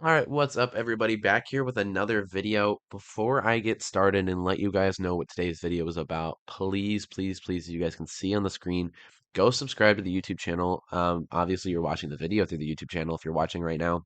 All right, what's up, everybody? Back here with another video. Before I get started and let you guys know what today's video is about, please, please, please, as you guys can see on the screen, go subscribe to the YouTube channel. Obviously, you're watching the video through the YouTube channel if you're watching right now.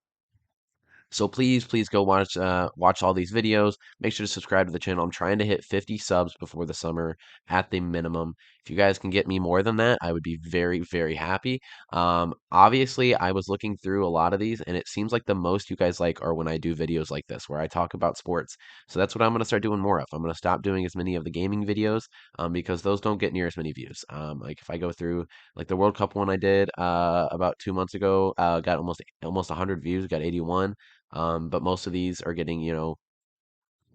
So please, please go watch all these videos. Make sure to subscribe to the channel. I'm trying to hit 50 subs before the summer at the minimum. If you guys can get me more than that, I would be very, very happy. Obviously, I was looking through a lot of these, and it seems like the most you guys like are when I do videos like this, where I talk about sports. So that's what I'm going to start doing more of. I'm going to stop doing as many of the gaming videos because those don't get near as many views. Like if I go through like the World Cup one I did about 2 months ago, got almost 100 views, got 81. But most of these are getting,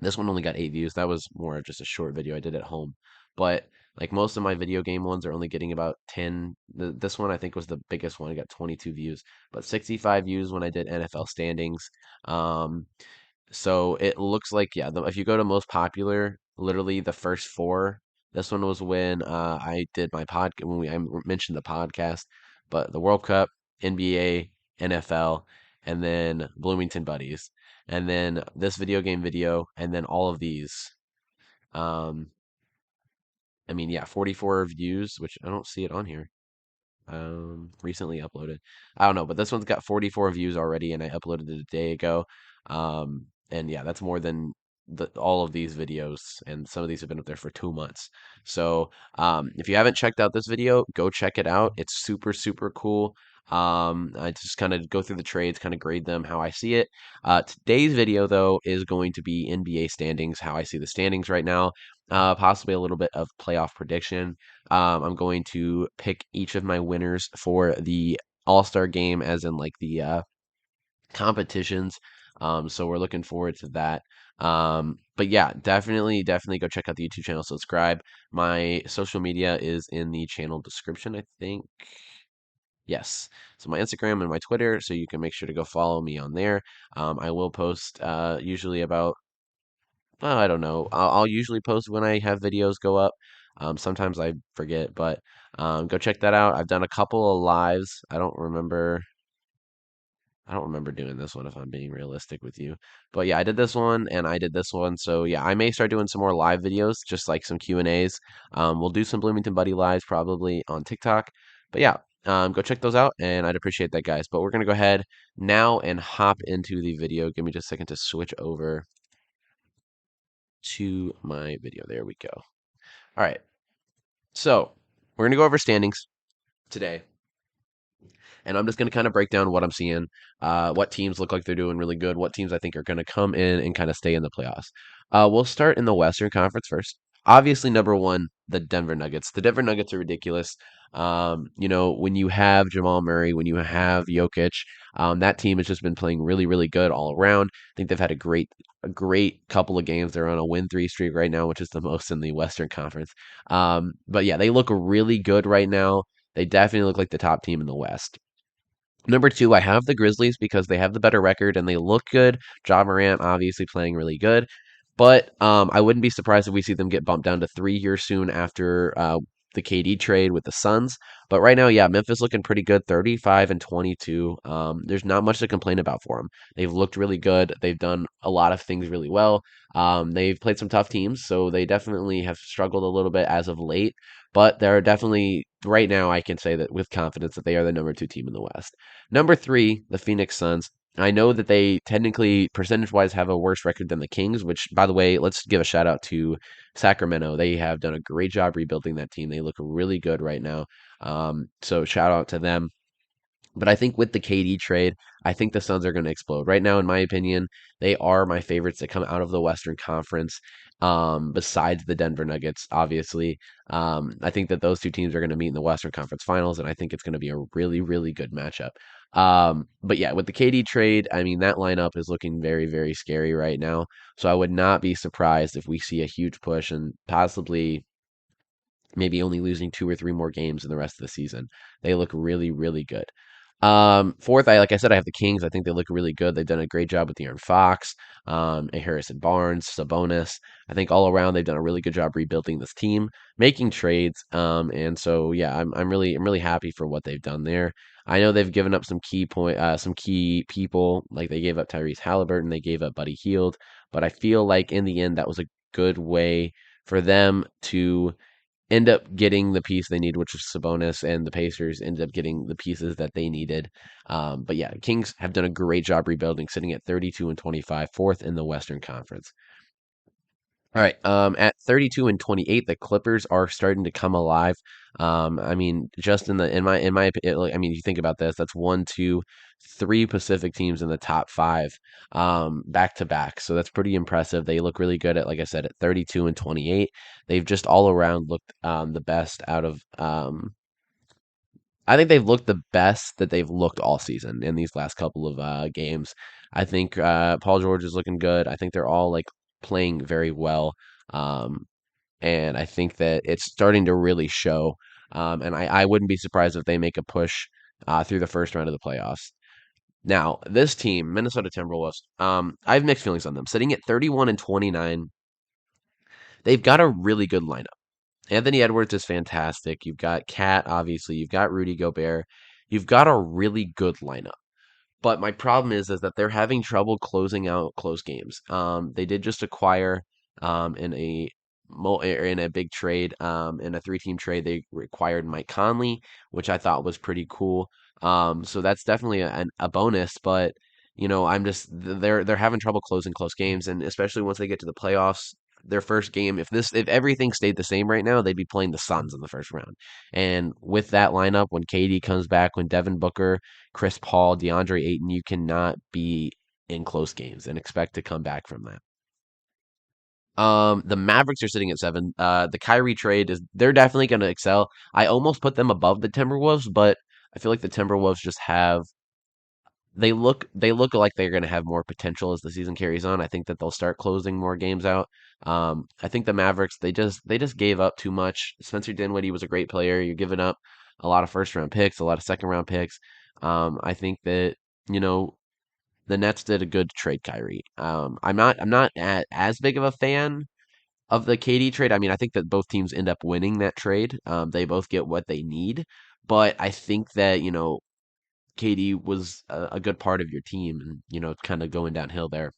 this one only got 8 views. That was more of just a short video I did at home. But like most of my video game ones are only getting about 10. This one I think was the biggest one. I got 22 views, but 65 views when I did NFL standings. Um, so it looks like, yeah, if you go to most popular, literally the first four, this one was when I did my when I mentioned the podcast, but the World Cup, NBA, NFL, and then Bloomington Buddies, and then this video game video, and then all of these. Um, I mean, yeah, 44 views, which I don't see it on here. Recently uploaded. I don't know, but this one's got 44 views already, and I uploaded it a day ago. And yeah, that's more than all of these videos, and some of these have been up there for 2 months. So, if you haven't checked out this video, go check it out. It's super, super cool. I just kind of go through the trades, kind of grade them how I see it. Today's video, though, is going to be NBA standings, how I see the standings right now, possibly a little bit of playoff prediction. I'm going to pick each of my winners for the All-Star game, as in like the competitions. So we're looking forward to that. But yeah, definitely, definitely go check out the YouTube channel, subscribe. My social media is in the channel description, I think. Yes. So my Instagram and my Twitter, so you can make sure to go follow me on there. I will post usually about I don't know. I'll usually post when I have videos go up. Sometimes I forget, but go check that out. I've done a couple of lives. I don't remember doing this one if I'm being realistic with you. But yeah, I did this one and I did this one. So yeah, I may start doing some more live videos, just like some Q&As. We'll do some Bloomington Buddy lives probably on TikTok. But yeah, go check those out and I'd appreciate that, guys. But we're gonna go ahead now and hop into the video. Give me just a second to switch over to my video. There we go. All right. So we're going to go over standings today, and I'm just going to kind of break down what I'm seeing, what teams look like they're doing really good, what teams I think are going to come in and kind of stay in the playoffs. We'll start in the Western Conference first. Obviously, number one, the Denver Nuggets. The Denver Nuggets are ridiculous. When you have Jamal Murray, when you have Jokic, that team has just been playing really, really good all around. I think they've had a great couple of games. They're on a win-3 streak right now, which is the most in the Western Conference. But yeah, they look really good right now. They definitely look like the top team in the West. Number two, I have the Grizzlies because they have the better record and they look good. Ja Morant obviously playing really good. But I wouldn't be surprised if we see them get bumped down to 3 years soon after the KD trade with the Suns. But right now, yeah, Memphis looking pretty good, 35 and 22. There's not much to complain about for them. They've looked really good. They've done a lot of things really well. They've played some tough teams, so they definitely have struggled a little bit as of late. But they're definitely right now. I can say that with confidence that they are the number two team in the West. Number three, the Phoenix Suns. I know that they technically, percentage wise, have a worse record than the Kings, which, by the way, let's give a shout out to Sacramento. They have done a great job rebuilding that team. They look really good right now. So, shout out to them. But I think with the KD trade, I think the Suns are going to explode. Right now, in my opinion, they are my favorites to come out of the Western Conference, besides the Denver Nuggets, obviously. I think that those two teams are going to meet in the Western Conference Finals, and I think it's going to be a really, really good matchup. But yeah, with the KD trade, I mean, that lineup is looking very, very scary right now. So I would not be surprised if we see a huge push and possibly maybe only losing two or three more games in the rest of the season. They look really, really good. Fourth, like I said, I have the Kings. I think they look really good. They've done a great job with De'Aaron Fox, Harrison Barnes, Sabonis. I think all around they've done a really good job rebuilding this team, making trades. And so yeah, I'm really happy for what they've done there. I know they've given up some key people, like they gave up Tyrese Halliburton, they gave up Buddy Hield, but I feel like in the end that was a good way for them to end up getting the piece they need, which was Sabonis, and the Pacers ended up getting the pieces that they needed. But yeah, Kings have done a great job rebuilding, sitting at 32 and 25, fourth in the Western Conference. All right. At 32 and 28, the Clippers are starting to come alive. I mean, just like, I mean, you think about this, that's one, two, three Pacific teams in the top five, back to back. So that's pretty impressive. They look really good at, like I said, at 32 and 28. They've just all around looked the best out of. I think they've looked the best that they've looked all season in these last couple of games. I think Paul George is looking good. I think they're all like playing very well. Um, and I think that it's starting to really show. And I wouldn't be surprised if they make a push through the first round of the playoffs. Now, this team, Minnesota Timberwolves, I have mixed feelings on them. Sitting at 31 and 29, they've got a really good lineup. Anthony Edwards is fantastic. You've got Cat, obviously. You've got Rudy Gobert. You've got a really good lineup. But my problem is that they're having trouble closing out close games. They did just acquire in in a big trade, in a three-team trade. They acquired Mike Conley, which I thought was pretty cool. So that's definitely a bonus. But I'm just they're having trouble closing close games, and especially once they get to the playoffs. Their first game, if everything stayed the same right now, they'd be playing the Suns in the first round. And with that lineup, when KD comes back, when Devin Booker, Chris Paul, DeAndre Ayton, you cannot be in close games and expect to come back from that. The Mavericks are sitting at 7. The Kyrie trade they're definitely going to excel. I almost put them above the Timberwolves, but I feel like the Timberwolves just have they look like they're going to have more potential as the season carries on. I think that they'll start closing more games out. I think the Mavericks they just gave up too much. Spencer Dinwiddie was a great player. You're giving up a lot of first round picks, a lot of second round picks. I think that you know the Nets did a good trade Kyrie. I'm not as big of a fan of the KD trade. I mean, I think that both teams end up winning that trade. They both get what they need, but I think that KD was a good part of your team, and kind of going downhill there.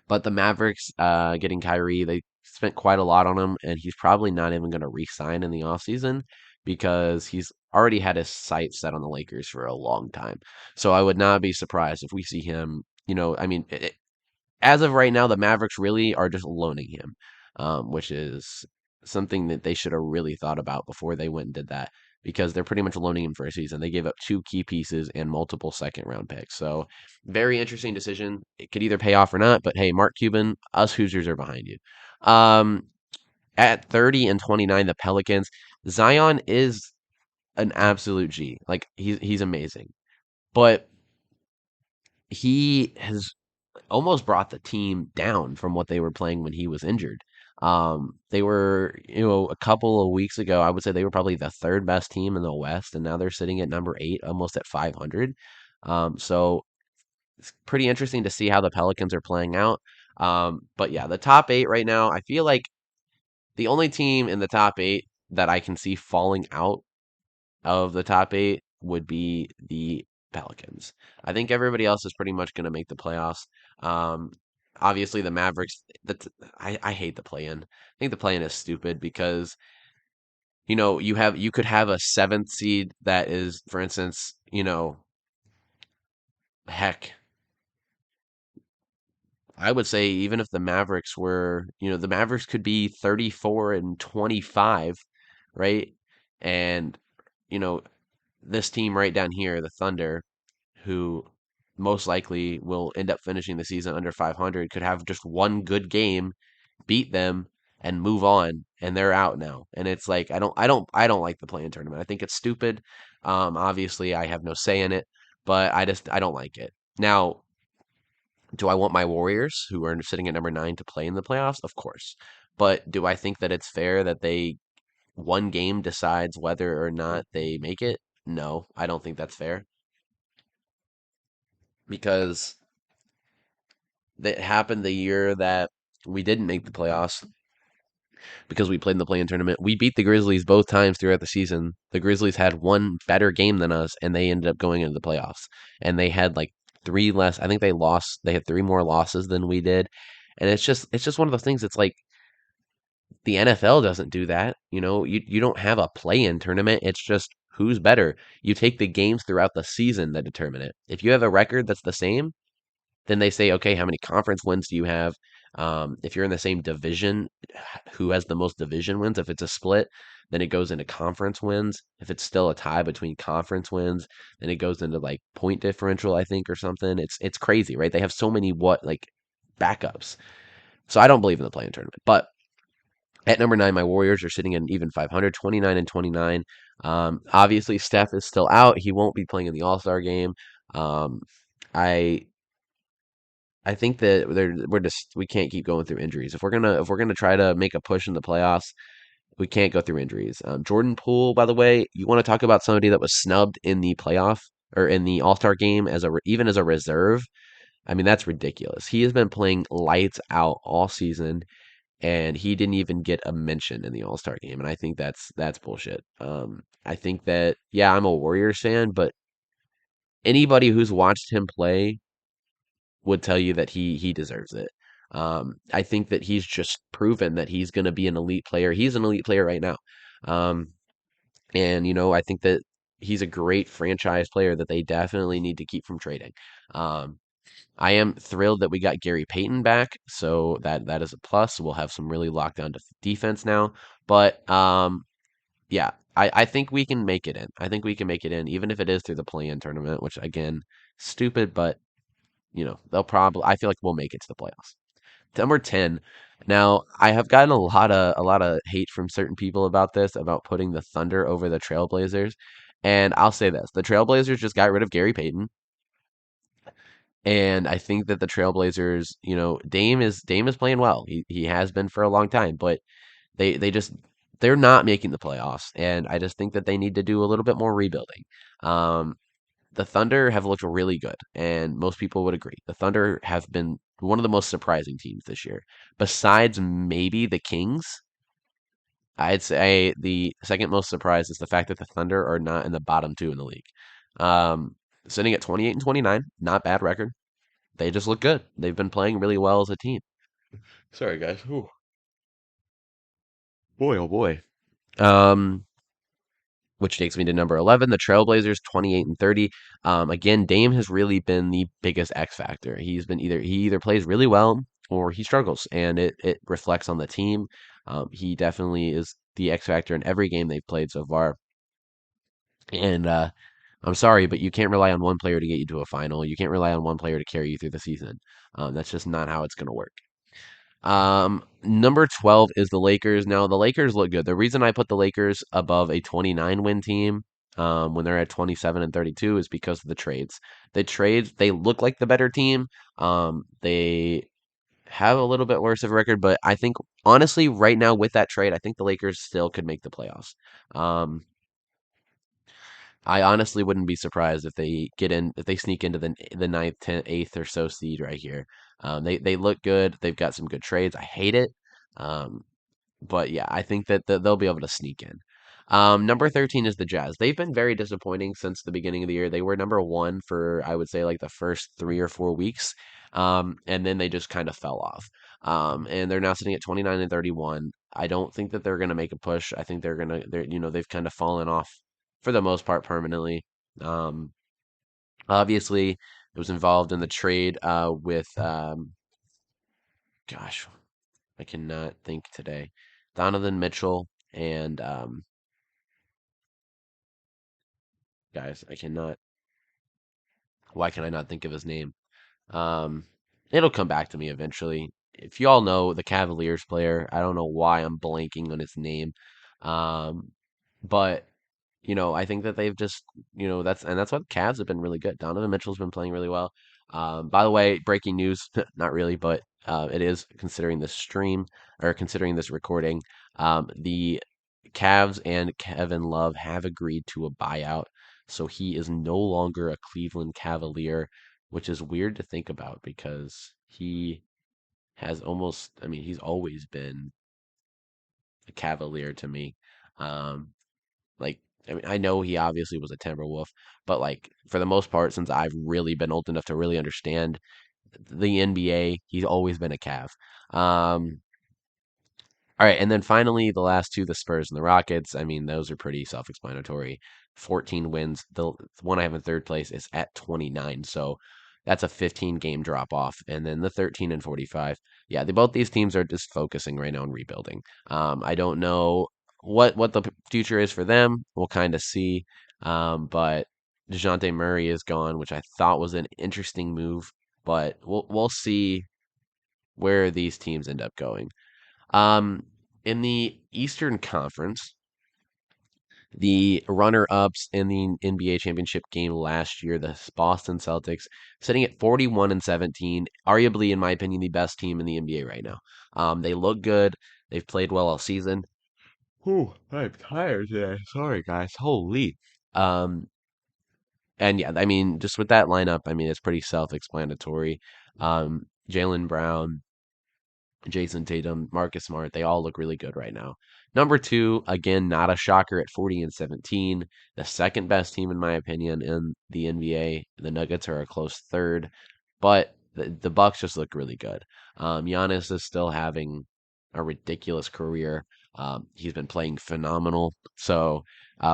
But the Mavericks, getting Kyrie, they spent quite a lot on him, and he's probably not even going to re-sign in the offseason because he's already had his sights set on the Lakers for a long time. So I would not be surprised if we see him. I mean, as of right now, the Mavericks really are just loaning him, which is something that they should have really thought about before they went and did that because they're pretty much loaning him for a season. They gave up two key pieces and multiple second round picks. So, very interesting decision. It could either pay off or not, but hey, Mark Cuban, us Hoosiers are behind you. Um, at 30 and 29, the Pelicans, Zion is an absolute G. Like, he's amazing. But he has almost brought the team down from what they were playing when he was injured. They were, a couple of weeks ago, I would say they were probably the third best team in the West, and now they're sitting at number 8, almost at 500. So it's pretty interesting to see how the Pelicans are playing out. But yeah, the top 8 right now, I feel like the only team in the top 8 that I can see falling out of the top 8 would be the Pelicans. I think everybody else is pretty much going to make the playoffs. Um, Obviously, the Mavericks. I hate the play-in. I think the play-in is stupid because you could have a seventh seed that is, for instance, heck, I would say even if the Mavericks were, the Mavericks could be 34 and 25, right? And you know this team right down here, the Thunder, who most likely will end up finishing the season under 500, could have just one good game, beat them, and move on, and they're out now. And it's like I don't like the play-in tournament. I think it's stupid. Obviously, I have no say in it, but I don't like it. Now, do I want my Warriors, who are sitting at number 9, to play in the playoffs? Of course. But do I think that it's fair that one game decides whether or not they make it? No, I don't think that's fair because that happened the year that we didn't make the playoffs. because we played in the play-in tournament. We beat the Grizzlies both times throughout the season. The Grizzlies had one better game than us, and they ended up going into the playoffs. And they had like three less. I think they lost. They had three more losses than we did. And it's just one of those things. It's like the NFL doesn't do that. You don't have a play-in tournament. It's just who's better. You take the games throughout the season that determine it. If you have a record that's the same, then they say, okay, how many conference wins do you have? If you're in the same division, who has the most division wins? If it's a split, then it goes into conference wins. If it's still a tie between conference wins, then it goes into like point differential, I think, or something. It's crazy, right? They have so many backups. So I don't believe in the play-in tournament. But at number nine, my Warriors are sitting at an even 500, 29 and 29. Obviously, Steph is still out. He won't be playing in the All-Star game. Um, I I think that we can't keep going through injuries. If we're gonna try to make a push in the playoffs, we can't go through injuries. Jordan Poole, by the way, you want to talk about somebody that was snubbed in the playoff or in the All Star game even as a reserve. I mean, that's ridiculous. He has been playing lights out all season, and he didn't even get a mention in the All Star game. And I think that's bullshit. I think that yeah, I'm a Warriors fan, but anybody who's watched him play would tell you that he deserves it. I think that he's just proven that he's going to be an elite player. He's an elite player right now. Um, and I think that he's a great franchise player that they definitely need to keep from trading. Um, I am thrilled that we got Gary Payton back, so that is a plus. We'll have some really locked down defense now. But yeah, I think we can make it in. I think we can make it in, even if it is through the play-in tournament, which again, stupid, but they'll probably I feel like we'll make it to the playoffs. Number 10. Now, I have gotten a lot of hate from certain people about this, about putting the Thunder over the Trailblazers. And I'll say this, the Trailblazers just got rid of Gary Payton, and I think that the Trailblazers, Dame is playing well. He has been for a long time, but they're not making the playoffs, and I just think that they need to do a little bit more rebuilding. Um, the Thunder have looked really good, and most people would agree. The Thunder have been one of the most surprising teams this year. Besides maybe the Kings, I'd say the second most surprise is the fact that the Thunder are not in the bottom two in the league. Um, Sitting at 28 and 29, not bad record. They just look good. They've been playing really well as a team. Sorry, guys. Ooh. Boy, oh boy. Um, which takes me to number 11, the Trailblazers, 28 and 30. Again, Dame has really been the biggest X factor. He either plays really well or he struggles, and it reflects on the team. He definitely is the X factor in every game they've played so far. And I'm sorry, but you can't rely on one player to get you to a final. You can't rely on one player to carry you through the season. That's just not how it's going to work. Number 12 is the Lakers. Now, the Lakers look good. The reason I put the Lakers above a 29 win team, when they're at 27 and 32 is because of the trades. The trades, they look like the better team. They have a little bit worse of a record, but I think honestly, right now with that trade, I think the Lakers still could make the playoffs. Um, I honestly wouldn't be surprised if they sneak into the ninth, 10th, eighth or so seed right here. They look good. They've got some good trades. I hate it, um, but yeah, I think that they'll be able to sneak in. Number 13 is the Jazz. They've been very disappointing since the beginning of the year. They were number one for I would say like the first 3 or 4 weeks, and then they just kind of fell off. And they're now sitting at 29 and 31. I don't think that they're gonna make a push. I think they've kind of fallen off for the most part permanently. Um, Obviously, it was involved in the trade with gosh, I cannot think today. Donovan Mitchell and guys, I cannot. Why can I not think of his name? Um, it'll come back to me eventually. If you all know the Cavaliers player, I don't know why I'm blanking on his name. Um, but I think that they've just, that's why the Cavs have been really good. Donovan Mitchell's been playing really well. By the way, breaking news, not really, but it is considering this stream or considering this recording. The Cavs and Kevin Love have agreed to a buyout, so he is no longer a Cleveland Cavalier, which is weird to think about because he has almost, I mean, he's always been. a Cavalier to me. Um, like, I mean, I know he obviously was a Timberwolf, but like for the most part, since I've really been old enough to really understand the NBA, he's always been a Cav. Um, all right, and then finally, the last two, the Spurs and the Rockets. I mean, those are pretty self-explanatory. 14 wins. The one I have in third place is at 29, so that's a 15 game drop off. And then the 13 and 45. Yeah, both these teams are just focusing right now on rebuilding. I don't know what the future is for them. We'll kind of see. But DeJounte Murray is gone, which I thought was an interesting move, but we'll see where these teams end up going. Um, in the Eastern Conference, the runner-ups in the NBA championship game last year, the Boston Celtics, sitting at 41 and 17, arguably, in my opinion, the best team in the NBA right now. They look good. They've played well all season. Whew, I'm tired today. Sorry, guys. Holy. Um, and yeah, I mean, just with that lineup, I mean, it's pretty self-explanatory. Jalen Brown, Jason Tatum, Marcus Smart, they all look really good right now. Number two, again, not a shocker at 40 and 17, the second best team in my opinion in the NBA. The Nuggets are a close third, but the Bucks just look really good. Giannis is still having a ridiculous career. He's been playing phenomenal. So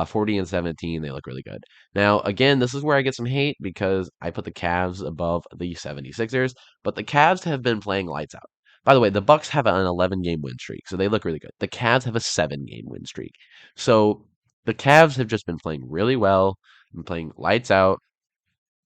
40 and 17, they look really good. Now, again, this is where I get some hate because I put the Cavs above the 76ers, but the Cavs have been playing lights out. By the way, the Bucks have an 11-game win streak, so they look really good. The Cavs have a 7-game win streak. So the Cavs have just been playing really well, been playing lights out.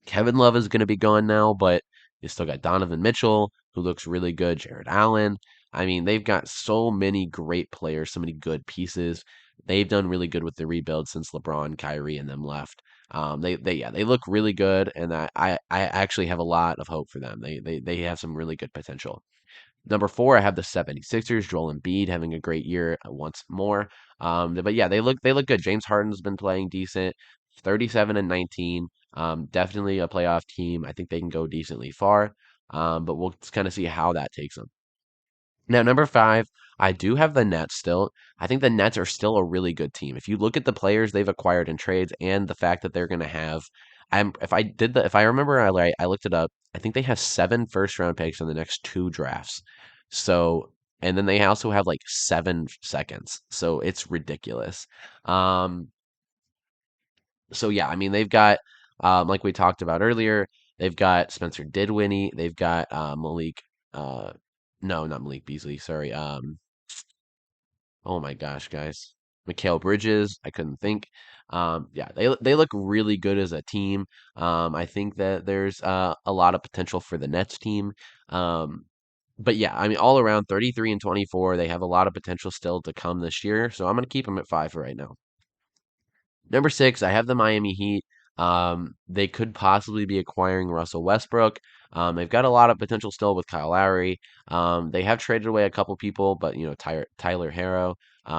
Kevin Love is going to be gone now, but they still got Donovan Mitchell, who looks really good, Jared Allen. I mean, they've got so many great players, so many good pieces. They've done really good with the rebuild since LeBron, Kyrie, and them left. They look really good, and I actually have a lot of hope for them. They have some really good potential. Number four, I have the 76ers, Joel Embiid having a great year once more. But yeah, they look good. James Harden's been playing decent, 37 and 19. Definitely a playoff team. I think they can go decently far. But we'll kind of see how that takes them. Now, number five, I do have the Nets still. I think the Nets are still a really good team. If you look at the players they've acquired in trades and the fact that they're going to have, if I remember right, I looked it up. I think they have 7 first round picks in the next two drafts. So, and then they also have like 7 seconds. So it's ridiculous. Um, so yeah, I mean they've got, like we talked about earlier, they've got Spencer Didwinny, they've got Malik. Uh, no, not Malik Beasley. Sorry. Oh my gosh, guys. Mikal Bridges, I couldn't think. Yeah, they look really good as a team. I think that there's a lot of potential for the Nets team. Um, but yeah, I mean, all around 33 and 24, they have a lot of potential still to come this year. So I'm going to keep them at five for right now. Number six, I have the Miami Heat. They could possibly be acquiring Russell Westbrook. They've got a lot of potential still with Kyle Lowry. They have traded away a couple people, but Tyler Harrow.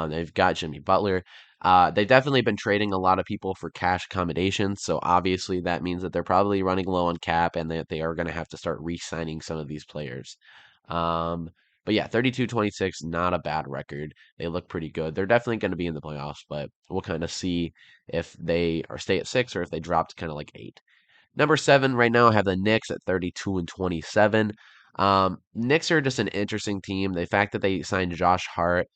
They've got Jimmy Butler. They've definitely been trading a lot of people for cash accommodations. So obviously that means that they're probably running low on cap and that they are going to have to start re-signing some of these players. Um, but yeah, 32-26, not a bad record. They look pretty good. They're definitely going to be in the playoffs, but we'll kind of see if they are stay at six or if they drop to kind of like eight. Number seven right now, I have the Knicks at 32 and 27. Knicks are just an interesting team. The fact that they signed Josh Hart,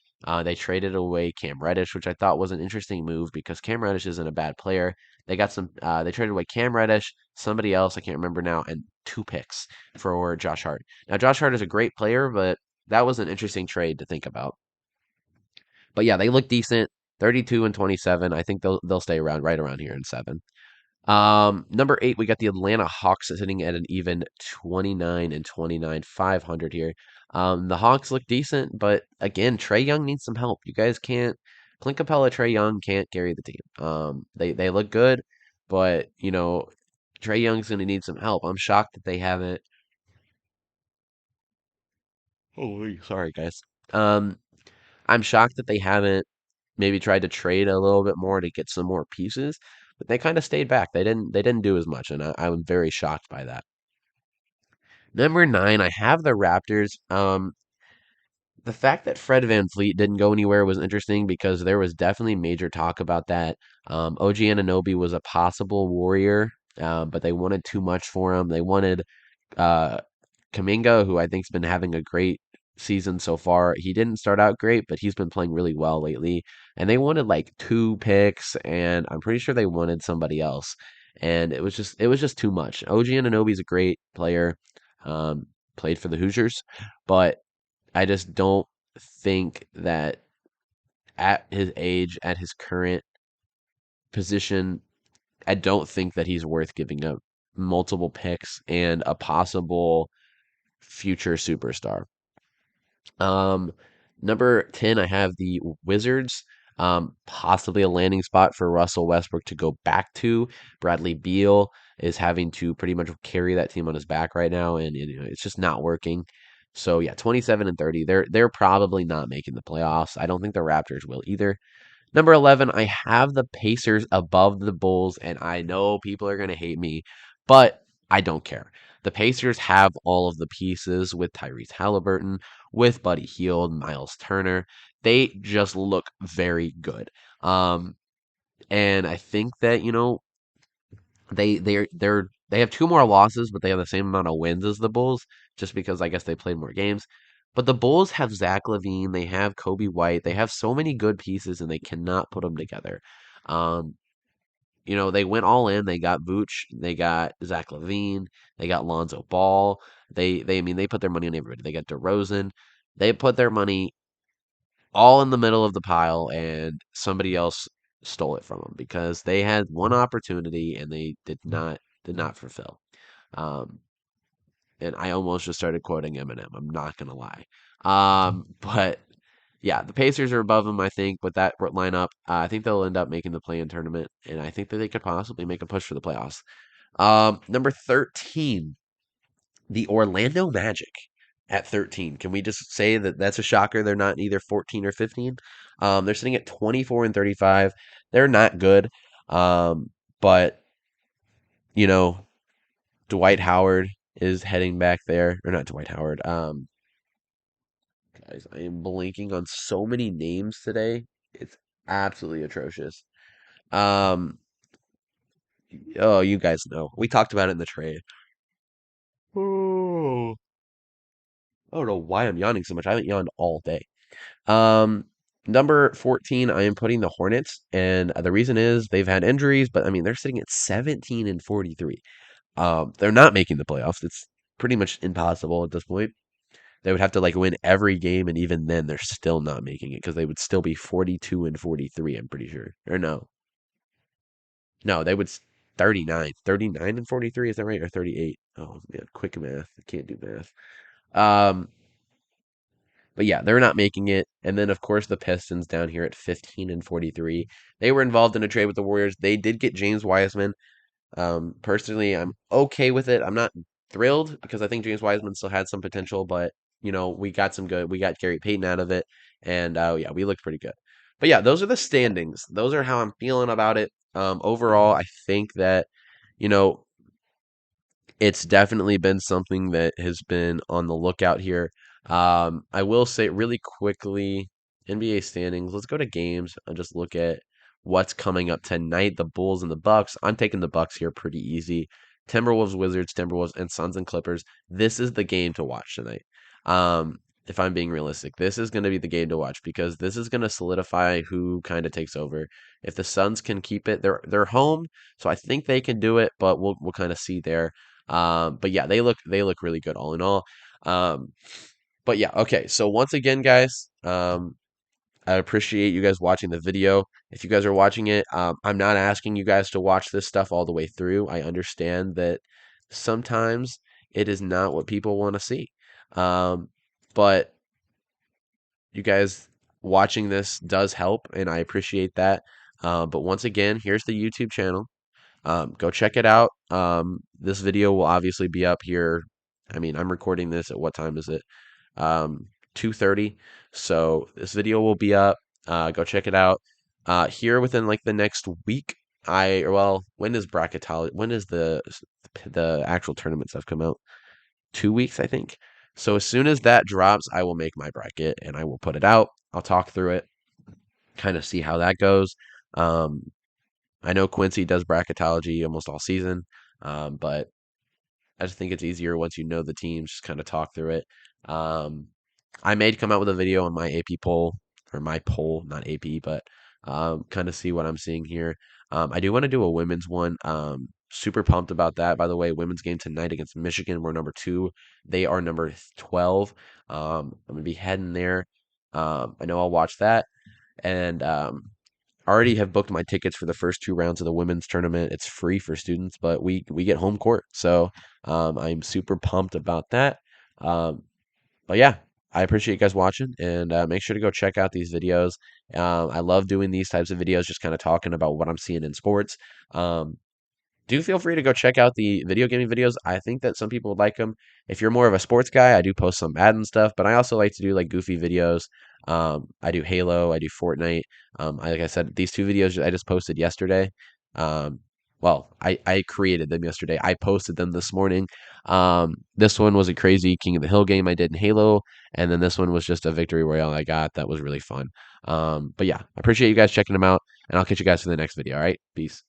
they traded away Cam Reddish, which I thought was an interesting move because Cam Reddish isn't a bad player. They traded away Cam Reddish, somebody else, I can't remember now, and 2 picks for Josh Hart. Now, Josh Hart is a great player, but that was an interesting trade to think about. But yeah, they look decent. 32 and 27. I think they'll stay around right around here in seven. Number eight, we got the Atlanta Hawks sitting at an even 29 and 29, 500 here. The Hawks look decent, but again, Trae Young needs some help. You guys can't, Clint Capella, Trae Young can't carry the team. They look good, but Trae Young's going to need some help. I'm shocked that they haven't. Holy, sorry guys. Um, I'm shocked that they haven't maybe tried to trade a little bit more to get some more pieces, but they kind of stayed back. They didn't do as much, and I'm very shocked by that. Number nine, I have the Raptors. the fact that Fred VanVleet didn't go anywhere was interesting because there was definitely major talk about that. OG Anunoby was a possible Warrior, but they wanted too much for him. They wanted uh, Kaminga, who I think's been having a great season so far. He didn't start out great, but he's been playing really well lately. And they wanted like two picks, and I'm pretty sure they wanted somebody else. And it was just too much. OG Anunoby's a great player, um, played for the Hoosiers, but I just don't think that at his age, at his current position, I don't think that he's worth giving up multiple picks and a possible future superstar. Um, Number 10, I have the Wizards. Possibly a landing spot for Russell Westbrook to go back to. Bradley Beal is having to pretty much carry that team on his back right now, and it's just not working. So yeah, 27 and 30. They're probably not making the playoffs. I don't think the Raptors will either. Number 11, I have the Pacers above the Bulls, and I know people are going to hate me, but I don't care. The Pacers have all of the pieces with Tyrese Halliburton, with Buddy Hield, Miles Turner. They just look very good. Um, and I think that, they have two more losses, but they have the same amount of wins as the Bulls, just because I guess they played more games. But the Bulls have Zach LaVine, they have Kobe White, they have so many good pieces, and they cannot put them together. Um, they went all in. They got Vooch, they got Zach LaVine, they got Lonzo Ball. I mean, they put their money on everybody. They got DeRozan. They put their money all in the middle of the pile, and somebody else stole it from them because they had one opportunity and they did not fulfill. Um, and I almost just started quoting Eminem. I'm not gonna lie. But yeah, the Pacers are above them, I think, with that lineup. I think they'll end up making the play-in tournament, and I think that they could possibly make a push for the playoffs. Number 13, the Orlando Magic at 13. Can we just say that that's a shocker? They're not either 14 or 15. They're sitting at 24 and 35. They're not good. But you know, Dwight Howard is heading back there, or not Dwight Howard. Guys, I am blanking on so many names today. It's absolutely atrocious. Um, oh, you guys know. We talked about it in the trade. Oh, I don't know why I'm yawning so much. I haven't yawned all day. Um, Number 14, I am putting the Hornets, and the reason is they've had injuries, but I mean they're sitting at 17 and 43. They're not making the playoffs. It's pretty much impossible at this point. They would have to like win every game, and even then they're still not making it because they would still be 42 and 43, I'm pretty sure. Or no. No, they would 39 and 43, is that right? Or 38? Oh man, quick math. I can't do math. Um, But yeah, they're not making it. And then, of course, the Pistons down here at 15 and 43. They were involved in a trade with the Warriors. They did get James Wiseman. Personally, I'm okay with it. I'm not thrilled because I think James Wiseman still had some potential, but we got some good. We got Gary Payton out of it, and yeah, we looked pretty good. But yeah, those are the standings. Those are how I'm feeling about it. Overall, I think that you know it's definitely been something that has been on the lookout here. I will say really quickly, NBA standings. Let's go to games and just look at what's coming up tonight. The Bulls and the Bucks. I'm taking the Bucks here pretty easy. Timberwolves, Wizards, Timberwolves, and Suns and Clippers. This is the game to watch tonight. If I'm being realistic, this is going to be the game to watch because this is going to solidify who kind of takes over. If the Suns can keep it, they're home, so I think they can do it, but we'll kind of see there. But yeah, they look really good all in all. Um, but yeah, okay. So once again, guys, I appreciate you guys watching the video. If you guys are watching it, I'm not asking you guys to watch this stuff all the way through. I understand that sometimes it is not what people want to see. Um, but you guys watching this does help, and I appreciate that. But once again, here's the YouTube channel. Go check it out. This video will obviously be up here. I mean, I'm recording this at what time is it? 2:30. So this video will be up. Go check it out. Here within like the next week. When is bracketology? When is the actual tournament stuff come out? 2 weeks, I think. So as soon as that drops, I will make my bracket and I will put it out. I'll talk through it, kind of see how that goes. Um, I know Quincy does bracketology almost all season, but I just think it's easier once you know the teams, just kind of talk through it. Um, I may come out with a video on my AP poll, or my poll, not AP, but kind of see what I'm seeing here. I do want to do a women's one. Super pumped about that. By the way, women's game tonight against Michigan. We're number 2. They are number 12. I'm gonna be heading there. I know I'll watch that, and already have booked my tickets for the first 2 rounds of the women's tournament. It's free for students, but we get home court, so I'm super pumped about that. Um, but yeah, I appreciate you guys watching, and make sure to go check out these videos. I love doing these types of videos, just kind of talking about what I'm seeing in sports. Um, do feel free to go check out the video gaming videos. I think that some people would like them. If you're more of a sports guy, I do post some Madden stuff, but I also like to do like goofy videos. I do Halo, I do Fortnite. Like I said, these 2 videos I just posted yesterday. Um, well, I created them yesterday. I posted them this morning. This one was a crazy King of the Hill game I did in Halo, and then this one was just a victory royale I got that was really fun. But yeah, I appreciate you guys checking them out, and I'll catch you guys for the next video. All right, peace.